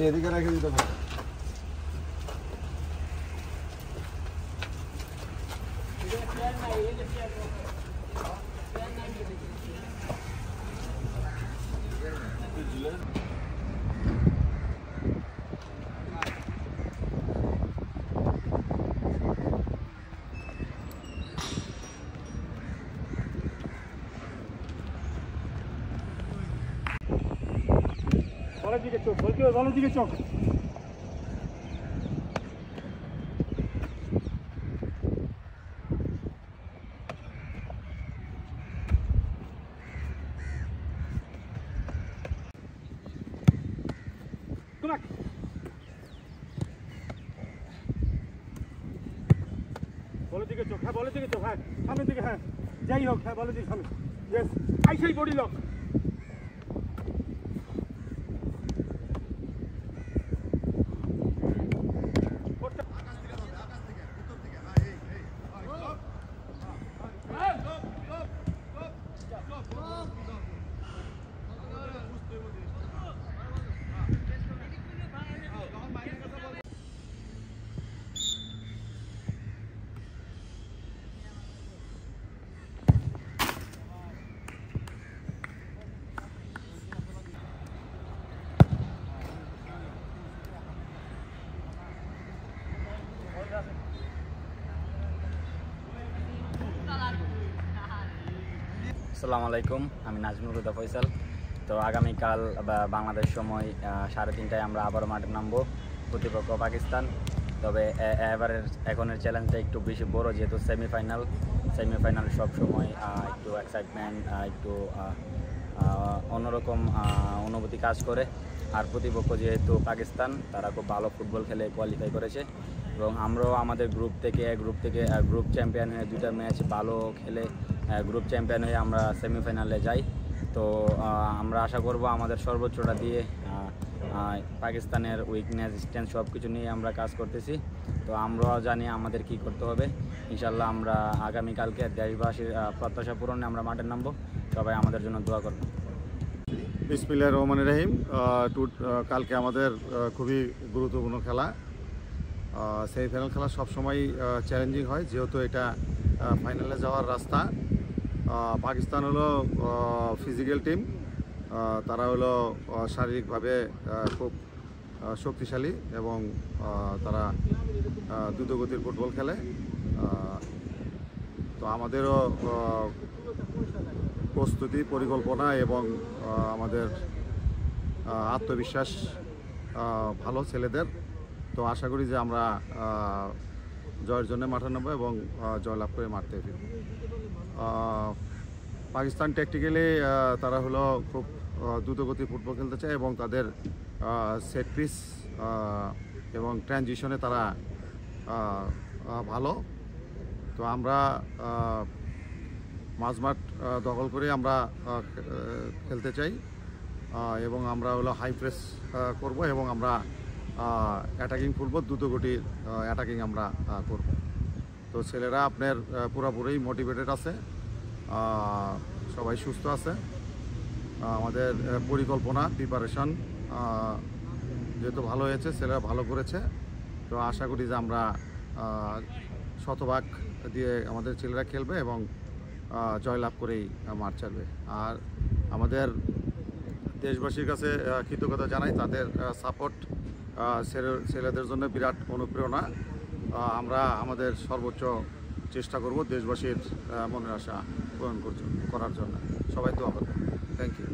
এদিকে রেখে দিতে পারো। বলের দিকে চোখ, বলের দিকে চোখ। বলের দিকে চোখ, হ্যাঁ বলের দিকে চোখ, হ্যাঁ সামনের দিকে, হ্যাঁ যাই হোক, হ্যাঁ বলের দিকে সামনে। ইয়েস, আইসাই বডি লক। আসসালামু আলাইকুম, আমি নাজমুল হুদা ফয়সাল। তো আগামীকাল বাংলাদেশ সময় 3:30টায় আমরা আবারও মাঠে নামবো, প্রতিপক্ষ পাকিস্তান। তবে এখনের চ্যালেঞ্জটা একটু বেশি বড়, যেহেতু সেমিফাইনাল সবসময় একটু এক্সাইটমেন্ট, একটু অন্যরকম অনুভূতি কাজ করে। আর প্রতিপক্ষ যেহেতু পাকিস্তান, তারা খুব ভালো ফুটবল খেলে কোয়ালিফাই করেছে এবং আমরাও আমাদের গ্রুপ থেকে গ্রুপ চ্যাম্পিয়ন হয়ে 2টা ম্যাচ ভালো খেলে গ্রুপ চ্যাম্পিয়ন হয়ে আমরা সেমিফাইনালে যাই। তো আমরা আশা করব আমাদের সর্বোচ্চটা দিয়ে পাকিস্তানের উইকনেস স্ট্রেংথ সব কিছু নিয়ে আমরা কাজ করতেছি। তো আমরাও জানি আমাদের কি করতে হবে। ইনশাল্লাহ আমরা আগামীকালকে দেশবাসীর প্রত্যাশা পূরণে আমরা মাঠে নামবো। সবাই আমাদের জন্য দোয়া করব। বিসমিল্লাহির রহমানির রহিম। কালকে আমাদের খুবই গুরুত্বপূর্ণ খেলা। সেমিফাইনাল খেলা সবসময় চ্যালেঞ্জিং হয়, যেহেতু এটা ফাইনালে যাওয়ার রাস্তা। পাকিস্তান হলো ফিজিক্যাল টিম, তারা হলো শারীরিকভাবে খুব শক্তিশালী এবং তারা দ্রুতগতির ফুটবল খেলে। তো আমাদেরও প্রস্তুতি, পরিকল্পনা এবং আমাদের আত্মবিশ্বাস ভালো ছেলেদের। তো আশা করি যে আমরা জয়ের জন্য মাঠে নামবো এবং জয়লাভ করে মারতে ফিরব। পাকিস্তান ট্যাকটিক্যালি তারা হলো খুব দ্রুতগতি ফুটবল খেলতে চায় এবং তাদের সেট পিস এবং ট্রানজিশনে তারা ভালো। তো আমরা মাঝমাঠ দখল করে আমরা খেলতে চাই এবং আমরা হলো হাই প্রেস করব এবং আমরা অ্যাটাকিং ফুটবল, দ্রুতগতির অ্যাটাকিং আমরা করব। তো ছেলেরা আপনার পুরোপুরি মোটিভেটেড আছে, সবাই সুস্থ আছে। আমাদের পরিকল্পনা, প্রিপারেশন যেহেতু ভালো হয়েছে, ছেলেরা ভালো করেছে। তো আশা করি যে আমরা শতভাগ দিয়ে আমাদের ছেলেরা খেলবে এবং জয়লাভ করেই মাঠ ছাড়বে। আর আমাদের দেশবাসীর কাছে কৃতজ্ঞতা জানাই, তাদের সাপোর্ট ছেলেদের জন্য বিরাট অনুপ্রেরণা। আমরা আমাদের সর্বোচ্চ চেষ্টা করব দেশবাসীর মনের আশা পূরণ করার জন্য। সবাই দোয়া করবেন। Thank you.